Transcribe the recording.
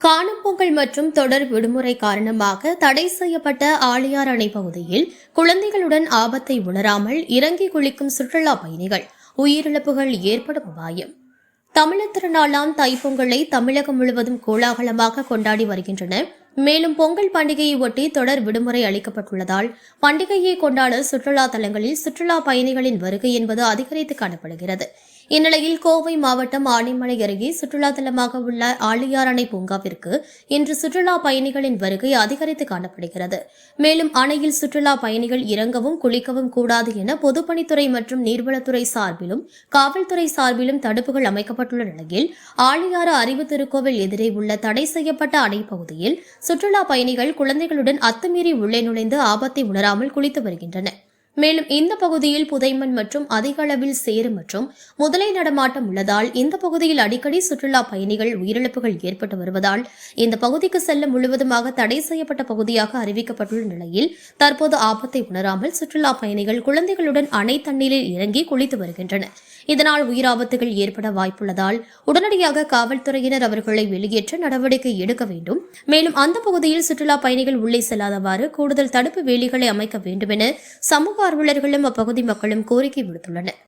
காணும் பொங்கல் மற்றும் தொடர் விடுமுறை காரணமாக தடை செய்யப்பட்ட ஆழியார் அணை பகுதியில் குழந்தைகளுடன் ஆபத்தை உணராமல் இறங்கி குளிக்கும் சுற்றுலா பயணிகள் உயிரிழப்புகள் ஏற்படும் அபாயம். தமிழர் திருநாளாம் தைப்பொங்கலை தமிழகம் முழுவதும் கோலாகலமாக கொண்டாடி வருகின்றனர். மேலும் பொங்கல் பண்டிகையை ஒட்டி தொடர் விடுமுறை அளிக்கப்பட்டுள்ளதால் பண்டிகையை கொண்டாட சுற்றுலா தலங்களில் சுற்றுலா பயணிகளின் வருகை என்பது அதிகரித்து காணப்படுகிறது. இந்நிலையில் கோவை மாவட்டம் ஆனைமலை அருகே சுற்றுலா தலமாக உள்ள ஆழியார் அணை பூங்காவிற்கு இன்று சுற்றுலா பயணிகளின் வருகை அதிகரித்து காணப்படுகிறது. மேலும் அணையில் சுற்றுலா பயணிகள் இறங்கவும் குளிக்கவும் கூடாது என பொதுப்பணித்துறை மற்றும் நீர்வளத்துறை சார்பிலும் காவல்துறை சார்பிலும் தடுப்புகள் அமைக்கப்பட்டுள்ள நிலையில் ஆழியாறு அறிவு திருக்கோவில் எதிரே உள்ள தடை செய்யப்பட்ட அணை பகுதியில் சுற்றுலா பயணிகள் குழந்தைகளுடன் அத்துமீறி உள்ளே நுழைந்து ஆபத்தை உணராமல் குளித்து வருகின்றனர். மேலும் இந்த பகுதியில் புதைமண் மற்றும் அதிக அளவில் சேறு மற்றும் முதலை நடமாட்டம் உள்ளதால் இந்த பகுதியில் அடிக்கடி சுற்றுலா பயணிகள் உயிரிழப்புகள் ஏற்பட்டு வருவதால் இந்த பகுதிக்கு செல்ல முழுவதுமாக தடை செய்யப்பட்ட பகுதியாக அறிவிக்கப்பட்டுள்ள நிலையில் தற்போது ஆபத்தை உணராமல் சுற்றுலா பயணிகள் குழந்தைகளுடன் அணை தண்ணீரில் இறங்கி குளித்து வருகின்றனர். இதனால் உயிராபத்துகள் ஏற்பட வாய்ப்புள்ளதால் உடனடியாக காவல்துறையினர் அவர்களை வெளியேற்ற நடவடிக்கை எடுக்க வேண்டும். மேலும் அந்த பகுதியில் சுற்றுலா பயணிகள் உள்ளே செல்லாதவாறு கூடுதல் தடுப்பு வேலிகளை அமைக்க வேண்டும் என சமூக ஆர்வலர்களும் அப்பகுதி மக்களும் கோரிக்கை விடுத்துள்ளனர்.